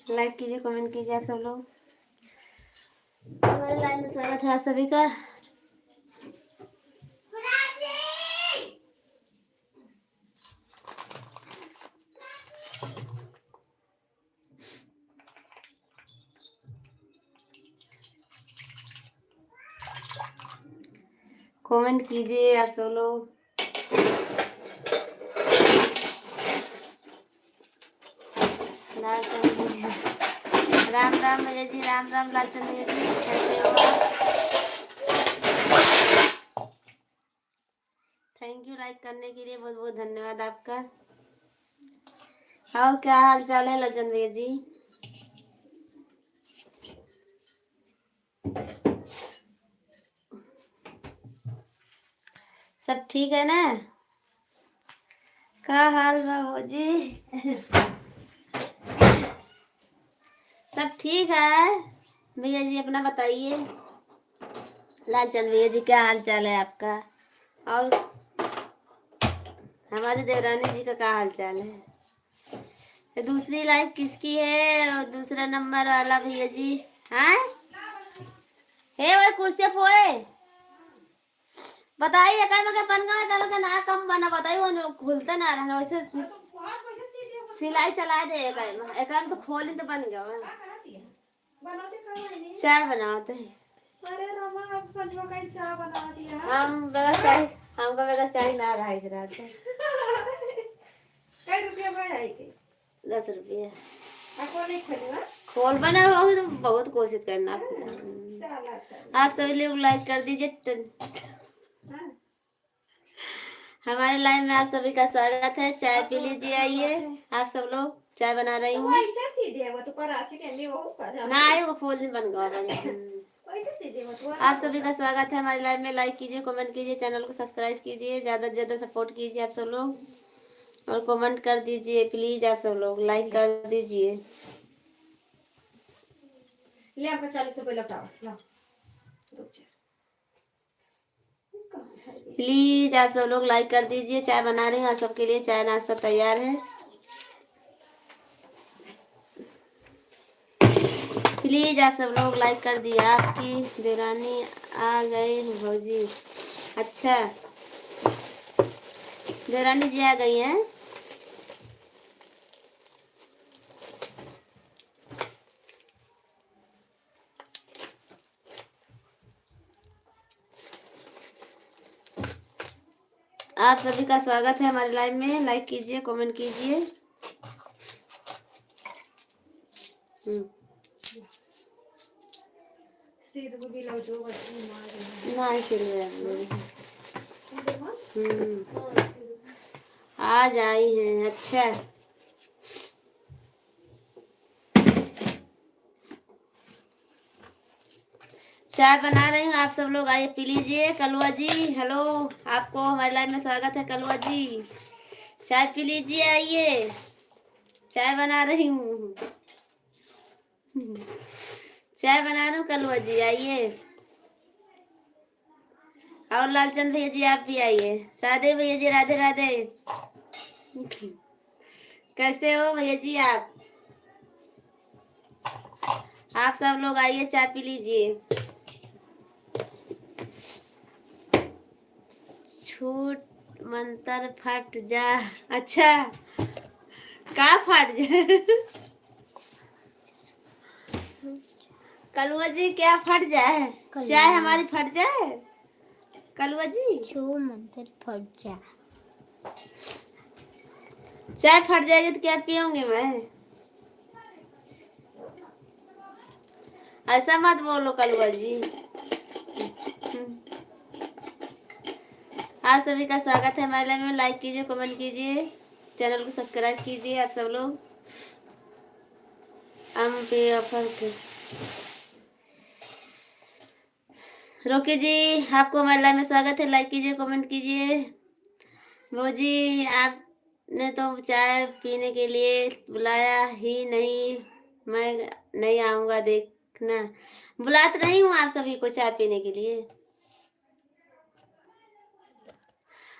Like कीजिए, comment कीजिए आप सब लोग। हमारे लाइव में स्वागत है आप सभी का। कमेंट कीजिए आप सब लोग। राम राम भैया जी, राम राम लालचंद भैया जी, कैसे हो आप? थैंक यू लाइक करने के लिए, बहुत बहुत धन्यवाद आपका। और क्या हाल चाल है लालचंद भैया जी? सब ठीक है ना? क्या हाल बाबू जी? सब ठीक है भैया जी, अपना बताइए। लालचंद भैया जी, क्या हाल चाल है आपका? और हमारी देवरानी जी का क्या हाल चाल है? दूसरी लाइफ किसकी है और दूसरा नंबर वाला भैया जी? हाँ हे वही कुर्सी फोए बताइए, कल के बन गए, कल के ना कम बना बताइए, वो खुलता ना रहा वैसे सिलाई चला दे। एक तो खोली तो बन गया। चाय बनाते हैं। अरे रमा, आप सच में कहीं चाय बना दिया? हम बगैर चाय, हमको बगैर चाय ना रहा इस रात। कई रुपया बढ़ाई के? 10 रुपये। आपको नहीं खोलना? खोल बना हो तो बहुत कोशिश करना। आप सभी लोग लाइक कर दीजिए। हमारे लाइन में आप सभी का स्वागत है। चाय पी लीजिए, आइए आप सब लोग। चाय बना रही हूँ। वैसे सीधे वो तो पराठे के लिए वो कर ना आए, वो खोल दिन बन गया। वैसे सीधे वो आप सभी का स्वागत है हमारे लाइव में। लाइक कीजिए, कमेंट कीजिए, चैनल को सब्सक्राइब कीजिए, ज़्यादा से ज़्यादा सपोर्ट कीजिए आप सब लोग, और कमेंट कर दीजिए प्लीज़। आप सब लोग लाइक कर दीजिए। ले आपका 40 रुपये लौटाओ। ला प्लीज आप सब लोग लाइक कर दीजिए। चाय बना रही हूँ आप सबके लिए, चाय नाश्ता तैयार है। प्लीज आप सब लोग लाइक कर दिए। आपकी देरानी आ गए हैं भौजी? अच्छा, देरानी जी आ गई हैं। आप सभी का स्वागत है हमारे लाइव में। लाइक कीजिए, कमेंट कीजिए। ना आज आई हैं। अच्छा, चाय बना रही हूँ, आप सब लोग आइए पी लीजिए। कलुआ जी हेलो, आपको हमारे लाइव में स्वागत है। कलुआ जी चाय पी लीजिए, आइए। चाय बना रही हूँ, चाय बना रही हूँ। कलुआ जी आइए, और लालचंद भैया जी आप भी आइए। सादे भैया जी राधे राधे। कैसे हो भैया जी आप सब लोग आइए, चाय पी लीजिए। छूट मंतर फट जा। अच्छा, का फट जा? कलुआ जी क्या फट जाए? चाय हमारी फट जाए? कलुआ जी छू मंतर फट जा। चाय फट जाएगी तो क्या पीऊंगी मैं? ऐसा मत बोलो कलुआ जी। आप सभी का स्वागत है हमारे लाइव में। लाइक कीजिए, कमेंट कीजिए, चैनल को सब्सक्राइब कीजिए आप सब लोग। हम पे ऑफर के रोके जी, आपको हमारे लाइव में स्वागत है। लाइक कीजिए, कमेंट कीजिए। वो जी आपने तो चाय पीने के लिए बुलाया ही नहीं, मैं नहीं आऊँगा देखना। बुलाते नहीं हूँ आप सभी को चाय पीने के लिए।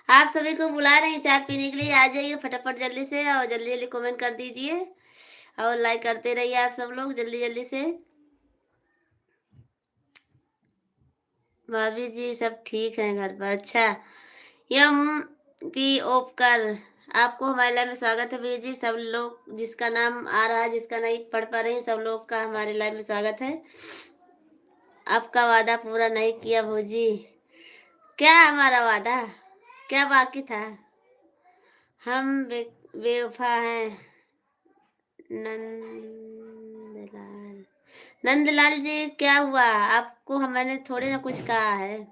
आप सभी को बुला रहे हैं चाय पीने के लिए, आ जाइए फटाफट जल्दी से, और जल्दी जल्दी कमेंट कर दीजिए और लाइक करते रहिए आप सब लोग जल्दी जल्दी से। भाभी जी सब ठीक हैं घर पर। अच्छा, यम पी ओपकर, आपको हमारे लाइव में स्वागत है भैया जी। सब लोग जिसका नाम आ रहा है, जिसका नहीं पढ़ पा रहे हैं, सब लोग का हमारे लाइव में स्वागत है। आपका वादा पूरा नहीं किया भौजी। क्या हमारा वादा, क्या बाकी था? हम बेवफा हैं। नंदलाल, नंदलाल जी क्या हुआ आपको? मैंने थोड़ी ना कुछ कहा है।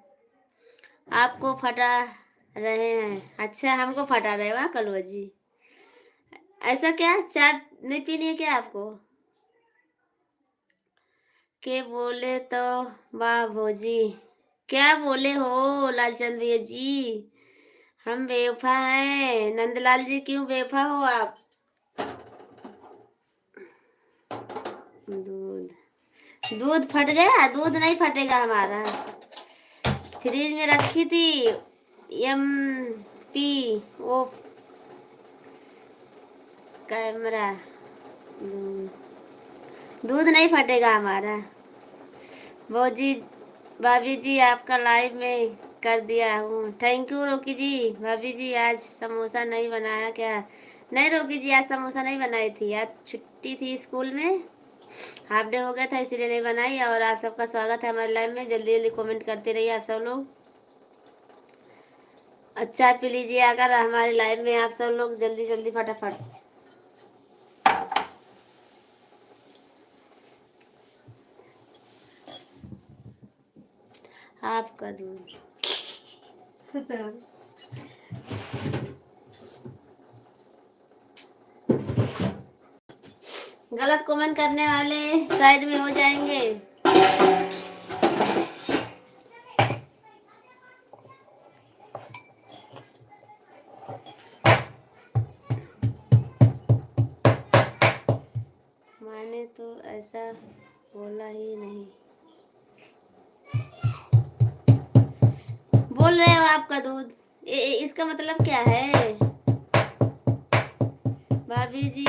आपको फटा रहे हैं। अच्छा, हमको फटा रहे हो कलवा जी? ऐसा क्या, चाय नहीं पीनी है क्या आपको? के बोले तो वाह भौजी, क्या बोले हो लालचंद भैया जी? हम बेवफा हैं। नंदलाल जी क्यों बेवफा हो आप? दूध, दूध फट गया? दूध नहीं फटेगा हमारा, फ्रिज में रखी थी। एम पी ओ कैमरा, दूध नहीं फटेगा हमारा। भौजी, भाभी जी आपका लाइव में कर दिया हूँ। थैंक यू रोकी जी। भाभी जी आज समोसा नहीं बनाया क्या? नहीं रोकी जी, आज समोसा नहीं बनाई थी, आज छुट्टी थी स्कूल में, हाफ डे हो गया था इसीलिए नहीं बनाई। और आप सबका स्वागत है हमारे लाइव में, जल्दी जल्दी कमेंट करते रहिए आप सब लोग। अच्छा पी लीजिए अगर हमारे लाइव में आप सब लोग, जल्दी जल्दी फटाफट। आपका दूध गलत कमेंट करने वाले साइड में हो जाएंगे। मैंने तो ऐसा बोला ही नहीं। बोल रहे हो आपका दूध, इसका मतलब क्या है? भाभी जी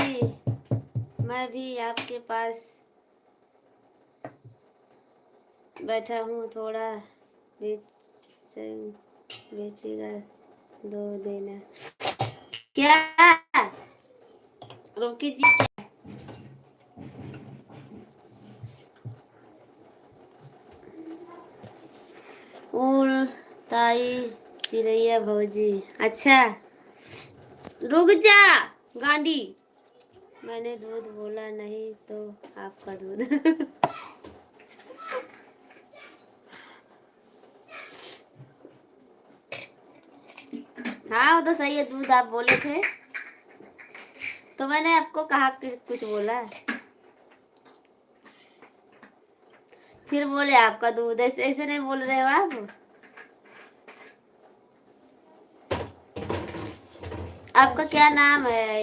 मैं भी आपके पास बैठा हूँ, थोड़ा बेच बेचेगा दो देना। क्या रोकी जी? ताई चिड़ैया भौजी, अच्छा रुक जा गांडी, मैंने दूध बोला नहीं तो आपका दूध हाँ वो तो सही है, दूध आप बोले थे तो मैंने आपको कहा कि कुछ बोला, फिर बोले आपका दूध। ऐसे ऐसे नहीं बोल रहे हो आप। आपका क्या नाम है?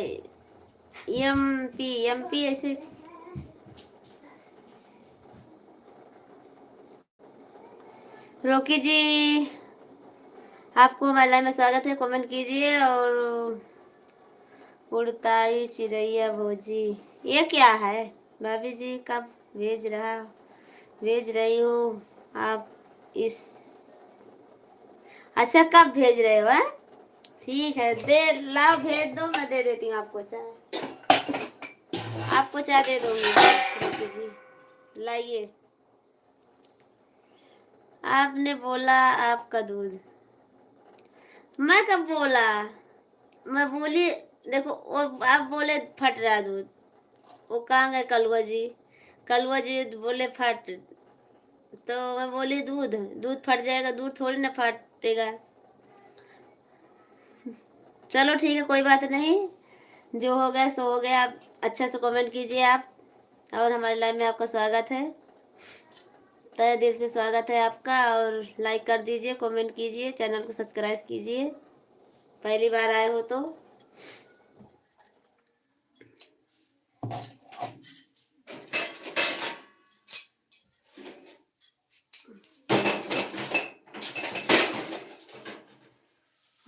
एम पी ऐसे? रोकी जी आपको हमारे लाइव में स्वागत है, कमेंट कीजिए। और उड़ताई चिड़ैया भौजी ये क्या है? भाभी जी कब भेज रही हूँ आप इस, अच्छा कब भेज रहे हो? हैं ठीक है, दे लाओ भेज दो, मैं दे देती हूँ आपको चाय, आपको चाय दे दूंगी। रोकी जी लाइए। आपने बोला आपका दूध, मैं कब बोला? मैं बोली देखो, वो आप बोले फट रहा दूध, वो कहाँ गए कलुआ जी? कलुआ जी बोले फट, तो मैं बोली दूध, दूध फट जाएगा, दूध थोड़ी ना फटेगा। चलो ठीक है कोई बात नहीं, जो हो गया सो हो गया। आप अच्छा से कमेंट कीजिए आप, और हमारे लाइव में आपका स्वागत है, तहे दिल से स्वागत है आपका। और लाइक कर दीजिए, कमेंट कीजिए, चैनल को सब्सक्राइब कीजिए, पहली बार आए हो तो।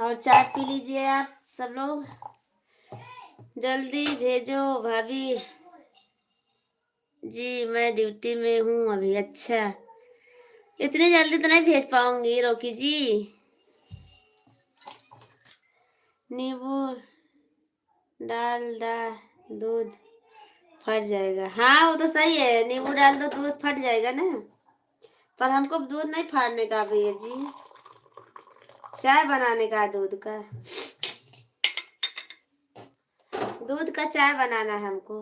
और चाय पी लीजिए आप सब लोग। जल्दी भेजो भाभी जी, मैं ड्यूटी में हूँ अभी। अच्छा, इतनी जल्दी तो नहीं भेज पाऊंगी रोकी जी। नींबू डाल दूध फट जाएगा। हाँ वो तो सही है, नींबू डाल दो दूध फट जाएगा ना। पर हमको दूध नहीं फाड़ने का भैया जी, चाय बनाने का। दूध का चाय बनाना है हमको।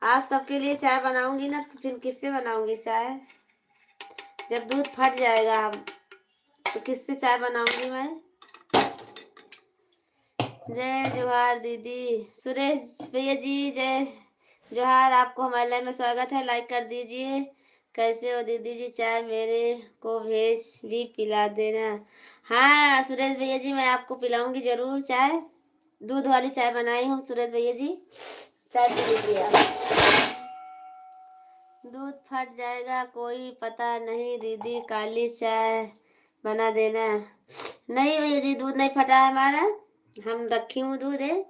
आप सबके लिए चाय बनाऊंगी ना तो फिर किससे बनाऊंगी चाय? जब दूध फट जाएगा तो किससे चाय बनाऊंगी मैं? जय जोहार दीदी। सुरेश भैया जी जय जोहार, आपको हमारे लाइव में स्वागत है। लाइक कर दीजिए। कैसे हो दीदी जी? चाय मेरे को भेज भी पिला देना। हाँ सुरेश भैया जी, मैं आपको पिलाऊंगी जरूर चाय। दूध वाली चाय बनाई हूँ सुरेश भैया जी, चाय पी लीजिए आप। दूध फट जाएगा कोई पता नहीं दीदी, काली चाय बना देना। नहीं भैया जी, दूध नहीं फटा है हमारा, हम रखी हूँ दूध है।